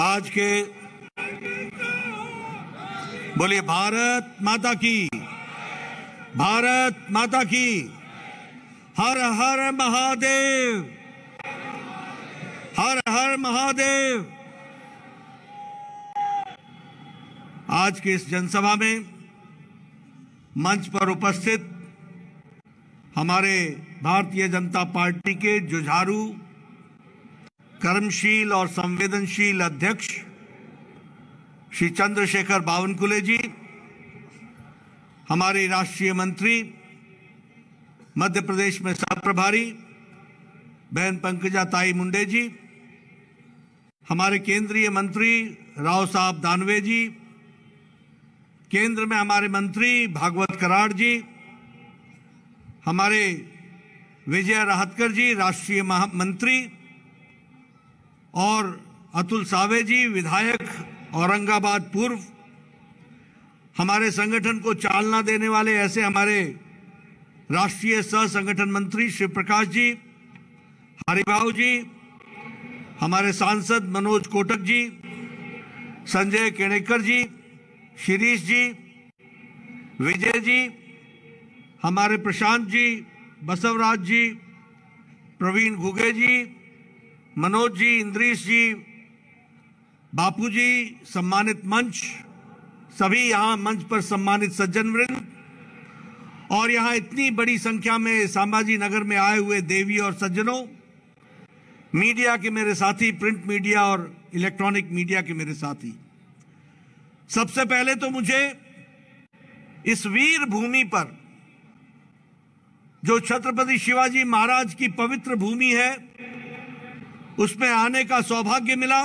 आज के बोलिए भारत माता की, भारत माता की, हर हर महादेव, हर हर महादेव। आज की इस जनसभा में मंच पर उपस्थित हमारे भारतीय जनता पार्टी के जुझारू, कर्मशील और संवेदनशील अध्यक्ष श्री चंद्रशेखर बावनकुले जी, हमारी राष्ट्रीय मंत्री, मध्य प्रदेश में सह प्रभारी बहन पंकजा ताई मुंडे जी, हमारे केंद्रीय मंत्री राव साहब दानवे जी, केंद्र में हमारे मंत्री भागवत कराड़ जी, हमारे विजय राहतकर जी राष्ट्रीय महामंत्री, और अतुल सावे जी विधायक औरंगाबाद पूर्व, हमारे संगठन को चालना देने वाले ऐसे हमारे राष्ट्रीय सह संगठन मंत्री शिव प्रकाश जी, हरिभाऊ जी, हमारे सांसद मनोज कोटक जी, संजय केणेकर जी, शिरीष जी, विजय जी, हमारे प्रशांत जी, बसवराज जी, प्रवीण घुगे जी, मनोज जी, इंद्रीश जी, बापू जी, सम्मानित मंच, सभी यहाँ मंच पर सम्मानित सज्जन वृंद, और यहाँ इतनी बड़ी संख्या में संभाजी नगर में आए हुए देवी और सज्जनों, मीडिया के मेरे साथी, प्रिंट मीडिया और इलेक्ट्रॉनिक मीडिया के मेरे साथी, सबसे पहले तो मुझे इस वीर भूमि पर, जो छत्रपति शिवाजी महाराज की पवित्र भूमि है, उसमें आने का सौभाग्य मिला।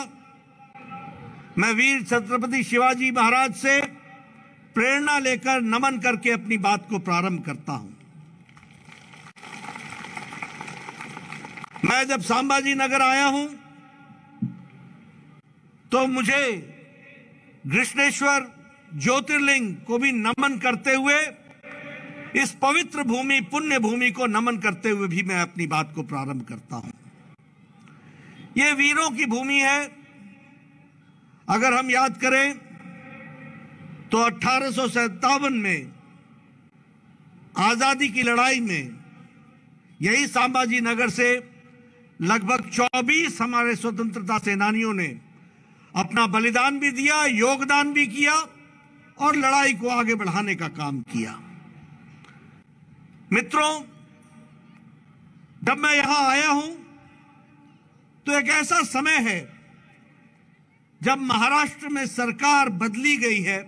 मैं वीर छत्रपति शिवाजी महाराज से प्रेरणा लेकर नमन करके अपनी बात को प्रारंभ करता हूं। मैं जब संभाजी नगर आया हूं तो मुझे कृष्णेश्वर ज्योतिर्लिंग को भी नमन करते हुए, इस पवित्र भूमि, पुण्य भूमि को नमन करते हुए भी मैं अपनी बात को प्रारंभ करता हूं। ये वीरों की भूमि है। अगर हम याद करें तो 1857 में आजादी की लड़ाई में यही संभाजी नगर से लगभग 24 हमारे स्वतंत्रता सेनानियों ने अपना बलिदान भी दिया, योगदान भी किया और लड़ाई को आगे बढ़ाने का काम किया। मित्रों, जब मैं यहां आया हूं तो एक ऐसा समय है जब महाराष्ट्र में सरकार बदली गई है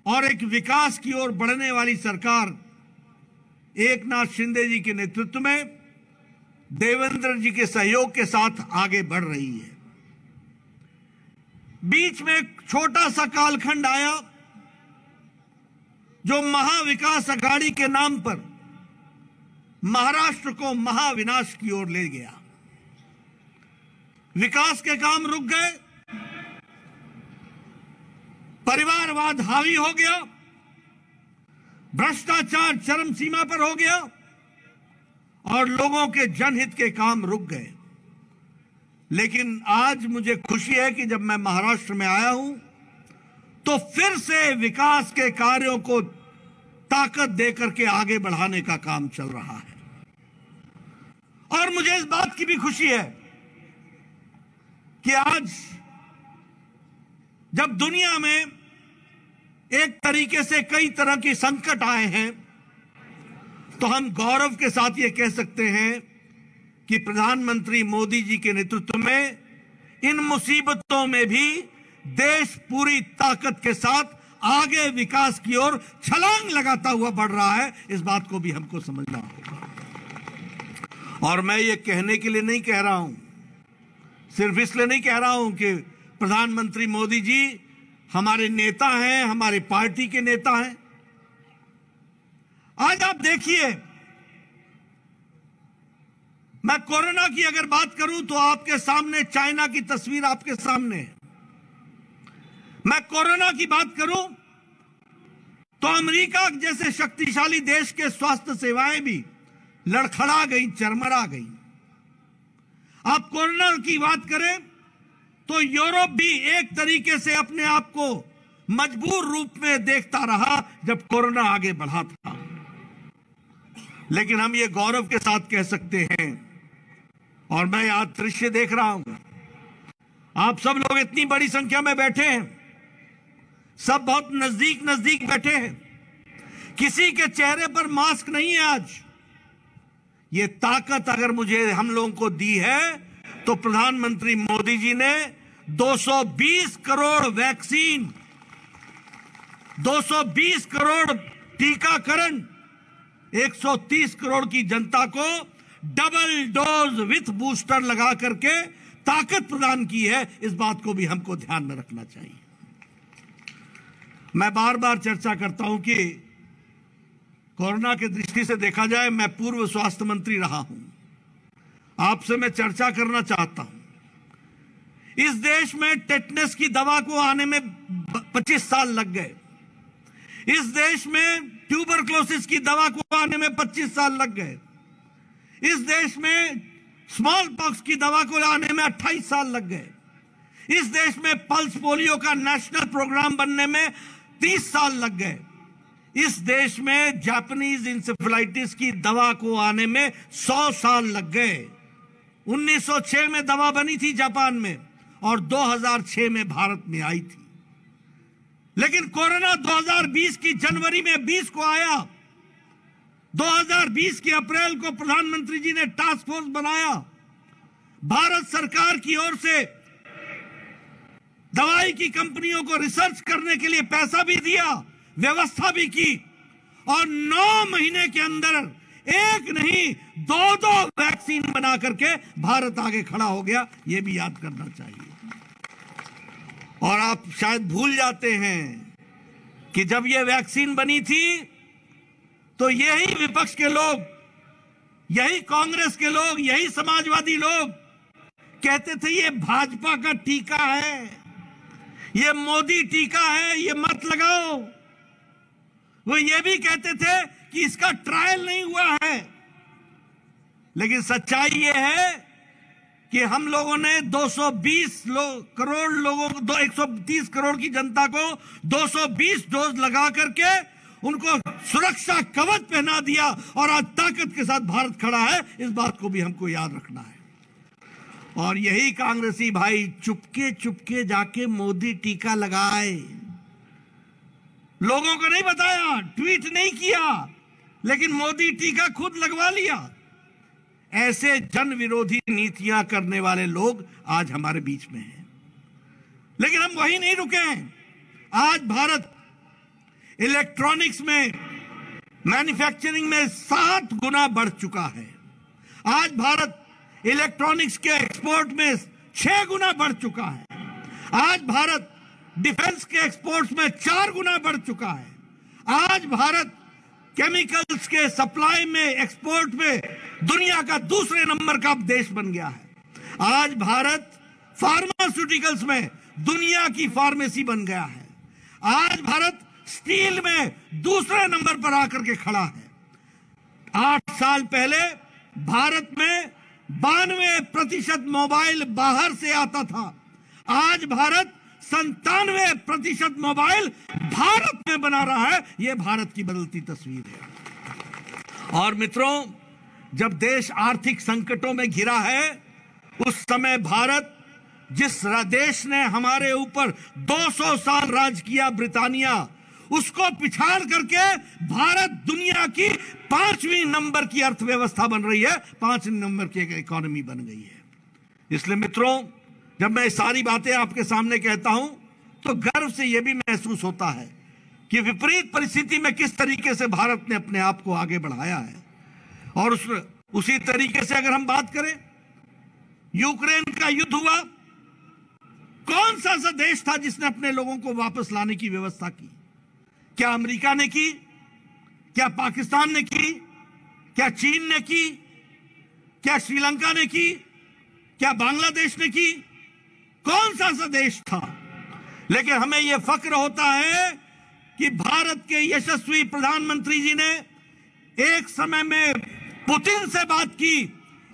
और एक विकास की ओर बढ़ने वाली सरकार एकनाथ शिंदे जी के नेतृत्व में देवेंद्र जी के सहयोग के साथ आगे बढ़ रही है। बीच में एक छोटा सा कालखंड आया जो महाविकास अघाड़ी के नाम पर महाराष्ट्र को महाविनाश की ओर ले गया। विकास के काम रुक गए, परिवारवाद हावी हो गया, भ्रष्टाचार चरम सीमा पर हो गया और लोगों के जनहित के काम रुक गए। लेकिन आज मुझे खुशी है कि जब मैं महाराष्ट्र में आया हूं तो फिर से विकास के कार्यों को ताकत देकर के आगे बढ़ाने का काम चल रहा है। और मुझे इस बात की भी खुशी है कि आज जब दुनिया में एक तरीके से कई तरह के संकट आए हैं तो हम गौरव के साथ ये कह सकते हैं कि प्रधानमंत्री मोदी जी के नेतृत्व में इन मुसीबतों में भी देश पूरी ताकत के साथ आगे विकास की ओर छलांग लगाता हुआ बढ़ रहा है। इस बात को भी हमको समझना होगा। और मैं ये कहने के लिए नहीं कह रहा हूं, सिर्फ इसलिए नहीं कह रहा हूं कि प्रधानमंत्री मोदी जी हमारे नेता हैं, हमारी पार्टी के नेता हैं। आज आप देखिए, मैं कोरोना की अगर बात करूं तो आपके सामने चाइना की तस्वीर आपके सामने है। मैं कोरोना की बात करूं तो अमेरिका जैसे शक्तिशाली देश के स्वास्थ्य सेवाएं भी लड़खड़ा गई, चरमरा गई। आप कोरोना की बात करें तो यूरोप भी एक तरीके से अपने आप को मजबूर रूप में देखता रहा जब कोरोना आगे बढ़ा था। लेकिन हम ये गौरव के साथ कह सकते हैं, और मैं आज दृश्य देख रहा हूं, आप सब लोग इतनी बड़ी संख्या में बैठे हैं, सब बहुत नजदीक नजदीक बैठे हैं, किसी के चेहरे पर मास्क नहीं है। आज ये ताकत अगर मुझे हम लोगों को दी है तो प्रधानमंत्री मोदी जी ने 220 करोड़ वैक्सीन, 220 करोड़ टीकाकरण, 130 करोड़ की जनता को डबल डोज विथ बूस्टर लगा करके ताकत प्रदान की है। इस बात को भी हमको ध्यान में रखना चाहिए। मैं बार बार चर्चा करता हूं कि कोरोना की दृष्टि से देखा जाए, मैं पूर्व स्वास्थ्य मंत्री रहा हूं। आपसे मैं चर्चा करना चाहता हूं, इस देश में टेटनस की दवा को आने में 25 साल लग गए। इस देश में ट्यूबरक्लोसिस की दवा को आने में 25 साल लग गए। इस देश में स्मॉल पॉक्स की दवा को आने में 28 साल लग गए। इस देश में पल्स पोलियो का नेशनल प्रोग्राम बनने में 30 साल लग गए। इस देश में जापानीज इंसेफेलाइटिस की दवा को आने में 100 साल लग गए। 1906 में दवा बनी थी जापान में और 2006 में भारत में आई थी। लेकिन कोरोना 2020 की जनवरी में 20 को आया। 2020 के अप्रैल को प्रधानमंत्री जी ने टास्क फोर्स बनाया। भारत सरकार की ओर से दवाई की कंपनियों को रिसर्च करने के लिए पैसा भी दिया, व्यवस्था भी की, और 9 महीने के अंदर एक नहीं 2 वैक्सीन बना करके भारत आगे खड़ा हो गया। यह भी याद करना चाहिए। और आप शायद भूल जाते हैं कि जब यह वैक्सीन बनी थी तो यही विपक्ष के लोग, यही कांग्रेस के लोग, यही समाजवादी लोग कहते थे ये भाजपा का टीका है, ये मोदी टीका है, ये मत लगाओ। वो ये भी कहते थे कि इसका ट्रायल नहीं हुआ है। लेकिन सच्चाई ये है कि हम लोगों ने 220 करोड़ लोगों को, 130 करोड़ की जनता को 220 डोज लगा करके उनको सुरक्षा कवच पहना दिया, और आज ताकत के साथ भारत खड़ा है। इस बात को भी हमको याद रखना है। और यही कांग्रेसी भाई चुपके चुपके जाके मोदी टीका लगाए, लोगों को नहीं बताया, ट्वीट नहीं किया, लेकिन मोदी टीका खुद लगवा लिया। ऐसे जन विरोधी नीतियां करने वाले लोग आज हमारे बीच में हैं। लेकिन हम वही नहीं रुके हैं। आज भारत इलेक्ट्रॉनिक्स में, मैन्युफैक्चरिंग में 7 गुना बढ़ चुका है। आज भारत इलेक्ट्रॉनिक्स के एक्सपोर्ट में 6 गुना बढ़ चुका है। आज भारत डिफेंस के एक्सपोर्ट्स में 4 गुना बढ़ चुका है। आज भारत केमिकल्स के सप्लाई में, एक्सपोर्ट में दुनिया का दूसरे नंबर का देश बन गया है। आज भारत फार्मास्यूटिकल्स में दुनिया की फार्मेसी बन गया है। आज भारत स्टील में दूसरे नंबर पर आकर के खड़ा है। 8 साल पहले भारत में 92% मोबाइल बाहर से आता था। आज भारत 97% मोबाइल भारत में बना रहा है। यह भारत की बदलती तस्वीर है। और मित्रों, जब देश आर्थिक संकटों में घिरा है, उस समय भारत, जिस देश ने हमारे ऊपर 200 साल राज किया, ब्रिटानिया, उसको पिछाड़ करके भारत दुनिया की 5वीं नंबर की अर्थव्यवस्था बन रही है, 5वीं नंबर की इकोनॉमी बन गई है। इसलिए मित्रों, जब मैं सारी बातें आपके सामने कहता हूं तो गर्व से यह भी महसूस होता है कि विपरीत परिस्थिति में किस तरीके से भारत ने अपने आप को आगे बढ़ाया है। और उसी तरीके से अगर हम बात करें, यूक्रेन का युद्ध हुआ, कौन सा ऐसा देश था जिसने अपने लोगों को वापस लाने की व्यवस्था की? क्या अमेरिका ने की? क्या पाकिस्तान ने की? क्या चीन ने की? क्या श्रीलंका ने की? क्या बांग्लादेश ने की? कौन सा ऐसा देश था? लेकिन हमें यह फक्र होता है कि भारत के यशस्वी प्रधानमंत्री जी ने एक समय में पुतिन से बात की,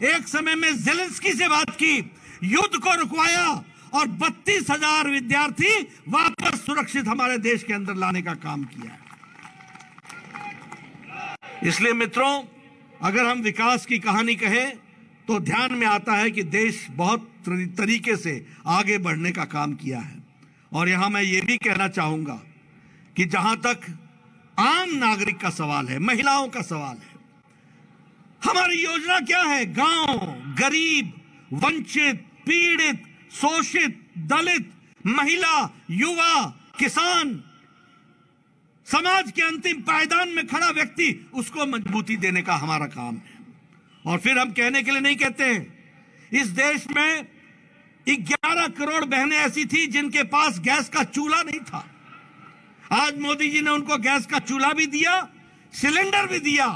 एक समय में ज़ेलेंस्की से बात की, युद्ध को रुकवाया और 32,000 विद्यार्थी वापस सुरक्षित हमारे देश के अंदर लाने का काम किया है। इसलिए मित्रों, अगर हम विकास की कहानी कहें तो ध्यान में आता है कि देश बहुत तरीके से आगे बढ़ने का काम किया है। और यहां मैं ये भी कहना चाहूंगा कि जहां तक आम नागरिक का सवाल है, महिलाओं का सवाल है, हमारी योजना क्या है? गांव, गरीब, वंचित, पीड़ित, शोषित, दलित, महिला, युवा, किसान, समाज के अंतिम पायदान में खड़ा व्यक्ति, उसको मजबूती देने का हमारा काम है। और फिर हम कहने के लिए नहीं कहते हैं, इस देश में 11 करोड़ बहनें ऐसी थी जिनके पास गैस का चूल्हा नहीं था। आज मोदी जी ने उनको गैस का चूल्हा भी दिया, सिलेंडर भी दिया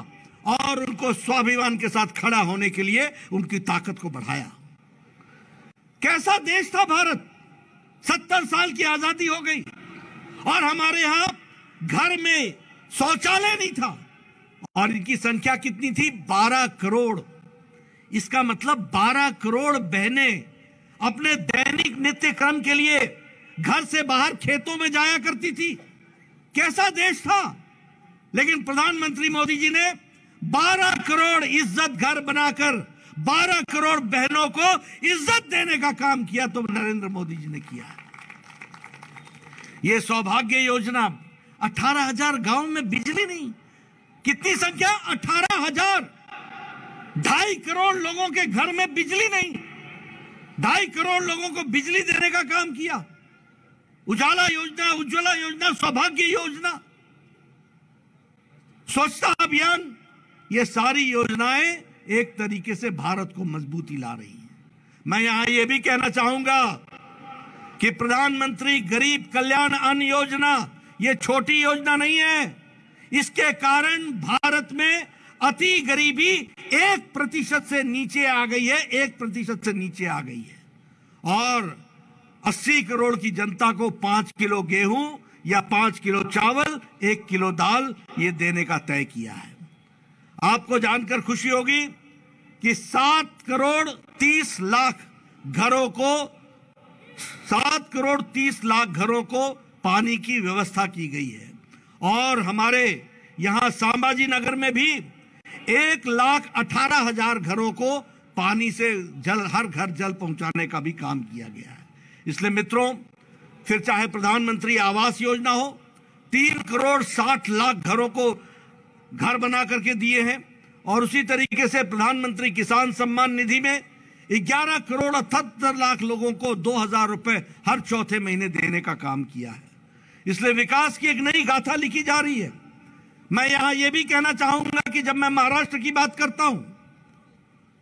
और उनको स्वाभिमान के साथ खड़ा होने के लिए उनकी ताकत को बढ़ाया। कैसा देश था भारत? 70 साल की आजादी हो गई और हमारे यहां घर में शौचालय नहीं था और इनकी संख्या कितनी थी? 12 करोड़। इसका मतलब 12 करोड़ बहनें अपने दैनिक नित्य क्रम के लिए घर से बाहर खेतों में जाया करती थी। कैसा देश था? लेकिन प्रधानमंत्री मोदी जी ने 12 करोड़ इज्जत घर बनाकर 12 करोड़ बहनों को इज्जत देने का काम किया, तो नरेंद्र मोदी जी ने किया। यह सौभाग्य योजना, 18,000 गांव में बिजली नहीं। कितनी संख्या? 18,000। 2.5 करोड़ लोगों के घर में बिजली नहीं। 2.5 करोड़ लोगों को बिजली देने का काम किया। उजाला योजना, उज्ज्वला योजना, सौभाग्य योजना, स्वच्छता अभियान, ये सारी योजनाएं एक तरीके से भारत को मजबूती ला रही हैं। मैं यहां यह भी कहना चाहूंगा कि प्रधानमंत्री गरीब कल्याण अन्न योजना ये छोटी योजना नहीं है। इसके कारण भारत में अति गरीबी 1% से नीचे आ गई है, 1% से नीचे आ गई है। और 80 करोड़ की जनता को 5 किलो गेहूं या 5 किलो चावल, 1 किलो दाल ये देने का तय किया है। आपको जानकर खुशी होगी कि 7 करोड़ 30 लाख घरों को 7 करोड़ 30 लाख घरों को पानी की व्यवस्था की गई है। और हमारे यहां संभाजी नगर में भी 1,18,000 घरों को पानी से जल, हर घर जल पहुंचाने का भी काम किया गया है। इसलिए मित्रों, फिर चाहे प्रधानमंत्री आवास योजना हो, 3 करोड़ 60 लाख घरों को घर बना करके दिए हैं। और उसी तरीके से प्रधानमंत्री किसान सम्मान निधि में 11 करोड़ 78 लाख लोगों को 2,000 रुपए हर चौथे महीने देने का काम किया है। इसलिए विकास की एक नई गाथा लिखी जा रही है। मैं यहां यह भी कहना चाहूंगा कि जब मैं महाराष्ट्र की बात करता हूं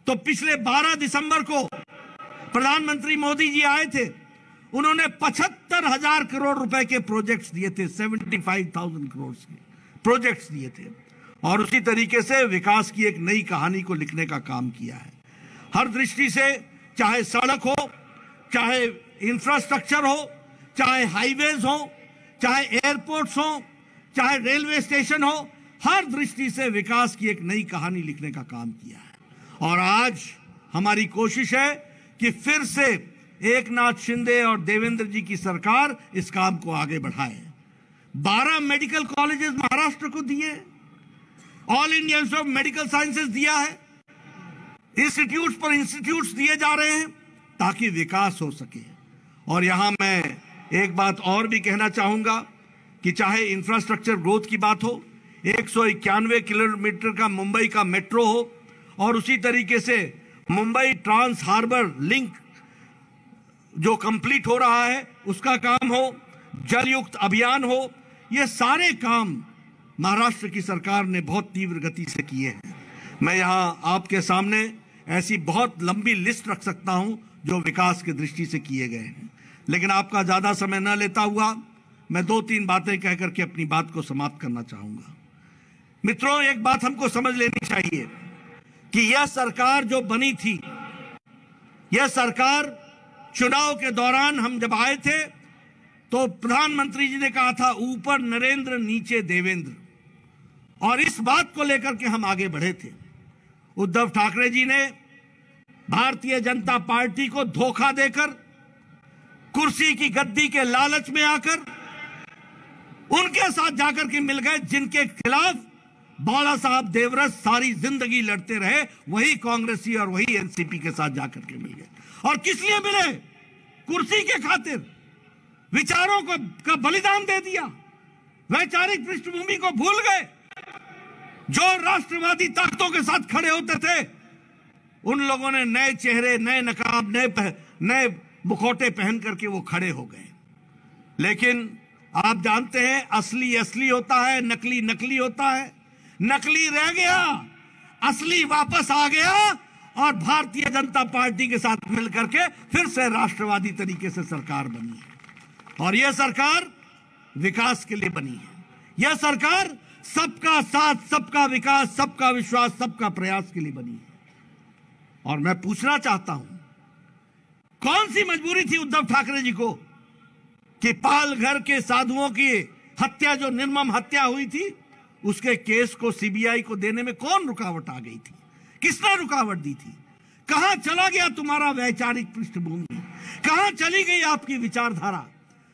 तो पिछले 12 दिसंबर को प्रधानमंत्री मोदी जी आए थे। उन्होंने 75,000 करोड़ रुपए के प्रोजेक्ट्स दिए थे, 75,000 करोड़ के प्रोजेक्ट्स दिए थे। और उसी तरीके से विकास की एक नई कहानी को लिखने का काम किया है। हर दृष्टि से, चाहे सड़क हो, चाहे इंफ्रास्ट्रक्चर हो, चाहे हाईवेज हो, चाहे एयरपोर्ट्स हो, चाहे रेलवे स्टेशन हो, हर दृष्टि से विकास की एक नई कहानी लिखने का काम किया है। और आज हमारी कोशिश है कि फिर से एकनाथ शिंदे और देवेंद्र जी की सरकार इस काम को आगे बढ़ाए। 12 मेडिकल कॉलेजेस महाराष्ट्र को दिए, all India institute of medical sciences दिया है, इंस्टीट्यूट्स पर इंस्टीट्यूट्स दिए जा रहे हैं ताकि विकास हो सके। और यहां मैं एक बात और भी कहना चाहूंगा कि चाहे इंफ्रास्ट्रक्चर ग्रोथ की बात हो, 191 किलोमीटर का मुंबई का मेट्रो हो, और उसी तरीके से मुंबई ट्रांस हार्बर लिंक जो कंप्लीट हो रहा है उसका काम हो, जल युक्त अभियान हो, ये सारे काम महाराष्ट्र की सरकार ने बहुत तीव्र गति से किए हैं। मैं यहां आपके सामने ऐसी बहुत लंबी लिस्ट रख सकता हूं जो विकास की दृष्टि से किए गए हैं, लेकिन आपका ज्यादा समय न लेता हुआ मैं 2-3 बातें कहकर के अपनी बात को समाप्त करना चाहूंगा। मित्रों, एक बात हमको समझ लेनी चाहिए कि यह सरकार जो बनी थी, यह सरकार चुनाव के दौरान हम जब आए थे तो प्रधानमंत्री जी ने कहा था ऊपर नरेंद्र नीचे देवेंद्र, और इस बात को लेकर के हम आगे बढ़े थे। उद्धव ठाकरे जी ने भारतीय जनता पार्टी को धोखा देकर कुर्सी की गद्दी के लालच में आकर उनके साथ जाकर के मिल गए जिनके खिलाफ बाला साहब देवरस सारी जिंदगी लड़ते रहे, वही कांग्रेसी और वही एनसीपी के साथ जाकर के मिल गए। और किस लिए मिले? कुर्सी के खातिर विचारों को का बलिदान दे दिया, वैचारिक पृष्ठभूमि को भूल गए। जो राष्ट्रवादी ताकतों के साथ खड़े होते थे उन लोगों ने नए चेहरे, नए नकाब, नए मुखौटे पहन करके वो खड़े हो गए। लेकिन आप जानते हैं असली असली होता है, नकली नकली होता है। नकली रह गया, असली वापस आ गया और भारतीय जनता पार्टी के साथ मिलकर के फिर से राष्ट्रवादी तरीके से सरकार बनी है। और यह सरकार विकास के लिए बनी है। यह सरकार सबका साथ, सबका विकास, सबका विश्वास, सबका प्रयास के लिए बनी है। और मैं पूछना चाहता हूं, कौन सी मजबूरी थी उद्धव ठाकरे जी को कि पालघर के साधुओं की हत्या, जो निर्मम हत्या हुई थी, उसके केस को सीबीआई को देने में कौन रुकावट आ गई थी? किसने रुकावट दी थी? कहां चला गया तुम्हारा वैचारिक पृष्ठभूमि? कहां चली गई आपकी विचारधारा?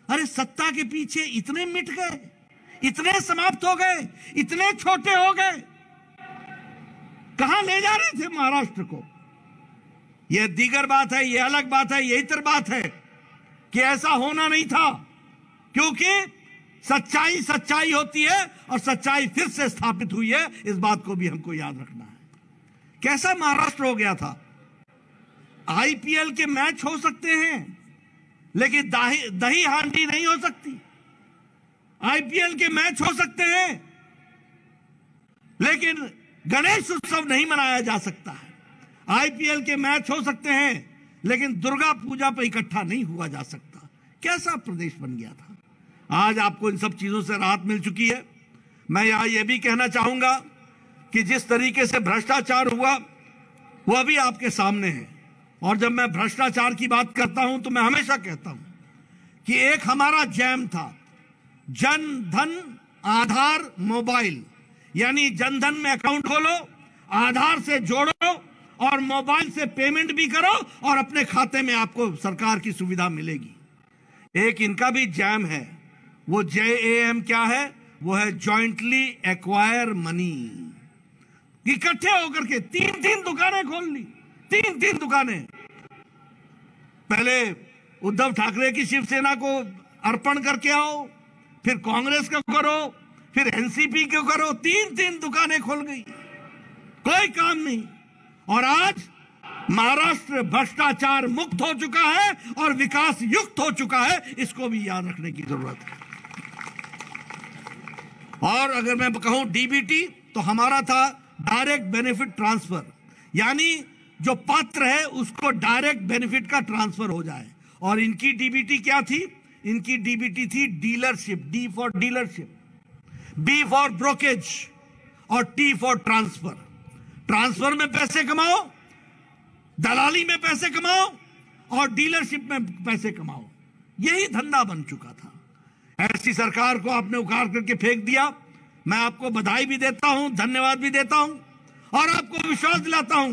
अरे सत्ता के पीछे इतने मिट गए, इतने समाप्त हो गए, इतने छोटे हो गए। कहां ले जा रहे थे महाराष्ट्र को? यह दीगर बात है, यह अलग बात है, यही तर बात है कि ऐसा होना नहीं था। क्योंकि सच्चाई सच्चाई होती है और सच्चाई फिर से स्थापित हुई है, इस बात को भी हमको याद रखना है। कैसा महाराष्ट्र हो गया था? आईपीएल के मैच हो सकते हैं लेकिन दही हांडी नहीं हो सकती। आईपीएल के मैच हो सकते हैं लेकिन गणेश उत्सव नहीं मनाया जा सकता है। आईपीएल के मैच हो सकते हैं लेकिन दुर्गा पूजा पर इकट्ठा नहीं हुआ जा सकता। कैसा प्रदेश बन गया था? आज आपको इन सब चीजों से राहत मिल चुकी है। मैं यहां यह भी कहना चाहूंगा कि जिस तरीके से भ्रष्टाचार हुआ वह भी आपके सामने है। और जब मैं भ्रष्टाचार की बात करता हूं तो मैं हमेशा कहता हूं कि एक हमारा जैम था, जन धन आधार मोबाइल, यानी जनधन में अकाउंट खोलो, आधार से जोड़ो और मोबाइल से पेमेंट भी करो और अपने खाते में आपको सरकार की सुविधा मिलेगी। एक इनका भी जैम है, वो JAM क्या है? वो है जॉइंटली एक्वायर मनी। इकट्ठे होकर के तीन दुकानें खोल ली, तीन दुकानें। पहले उद्धव ठाकरे की शिवसेना को अर्पण करके आओ, फिर कांग्रेस को करो, फिर एनसीपी को करो, तीन दुकानें खोल गई, कोई काम नहीं। और आज महाराष्ट्र भ्रष्टाचार मुक्त हो चुका है और विकास युक्त हो चुका है, इसको भी याद रखने की जरूरत है। और अगर मैं कहूं डीबीटी, तो हमारा था डायरेक्ट बेनिफिट ट्रांसफर, यानी जो पात्र है उसको डायरेक्ट बेनिफिट का ट्रांसफर हो जाए। और इनकी डीबीटी क्या थी? इनकी डीबीटी थी dealership, D for dealership, B for brokerage और टी फॉर ट्रांसफर। ट्रांसफर में पैसे कमाओ, दलाली में पैसे कमाओ और डीलरशिप में पैसे कमाओ, यही धंधा बन चुका था। ऐसी सरकार को आपने उखाड़ करके फेंक दिया। मैं आपको बधाई भी देता हूं, धन्यवाद भी देता हूं और आपको विश्वास दिलाता हूं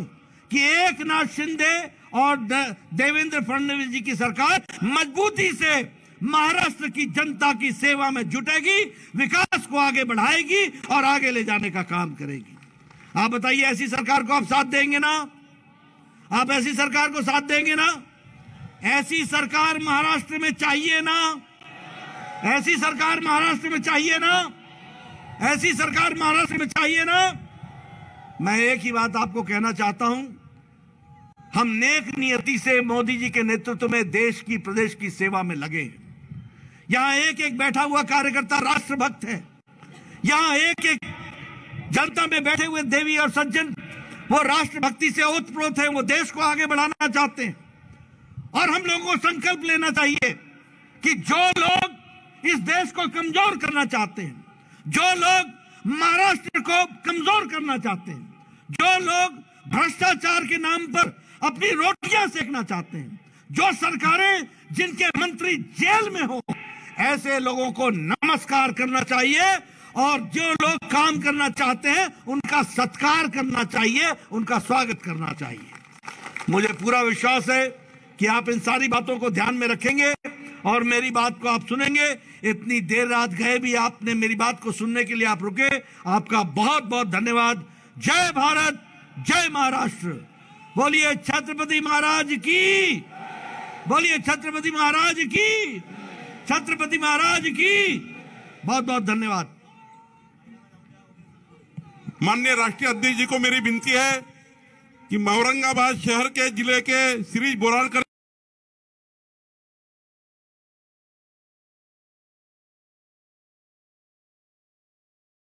कि एकनाथ शिंदे और देवेंद्र फडणवीस जी की सरकार मजबूती से महाराष्ट्र की जनता की सेवा में जुटेगी, विकास को आगे बढ़ाएगी और आगे ले जाने का काम करेगी। आप बताइए, ऐसी सरकार को आप साथ देंगे ना? आप ऐसी सरकार को साथ देंगे ना? ऐसी सरकार महाराष्ट्र में चाहिए ना? ऐसी सरकार महाराष्ट्र में चाहिए ना? ऐसी सरकार महाराष्ट्र में चाहिए ना? मैं एक ही बात आपको कहना चाहता हूं, हम नेक नियति से मोदी जी के नेतृत्व में देश की, प्रदेश की सेवा में लगे। यहां एक एक बैठा हुआ कार्यकर्ता राष्ट्रभक्त है। यहां एक एक जनता में बैठे हुए देवी और सज्जन वो राष्ट्रभक्ति से ओतप्रोत है, वो देश को आगे बढ़ाना चाहते हैं। और हम लोगों को संकल्प लेना चाहिए कि जो लोग इस देश को कमजोर करना चाहते हैं, जो लोग महाराष्ट्र को कमजोर करना चाहते हैं, जो लोग भ्रष्टाचार के नाम पर अपनी रोटियां सेकना चाहते हैं, जो सरकारें जिनके मंत्री जेल में हो, ऐसे लोगों को नमस्कार करना चाहिए और जो लोग काम करना चाहते हैं उनका सत्कार करना चाहिए, उनका स्वागत करना चाहिए। मुझे पूरा विश्वास है कि आप इन सारी बातों को ध्यान में रखेंगे और मेरी बात को आप सुनेंगे। इतनी देर रात गए भी आपने मेरी बात को सुनने के लिए आप रुके, आपका बहुत बहुत धन्यवाद। जय भारत, जय महाराष्ट्र। बोलिए छत्रपति महाराज की, बोलिए छत्रपति महाराज की, छत्रपति महाराज की। बहुत बहुत धन्यवाद। माननीय राष्ट्रीय अध्यक्ष जी को मेरी विनती है कि औरंगाबाद शहर के जिले के शिरीष बोरालकर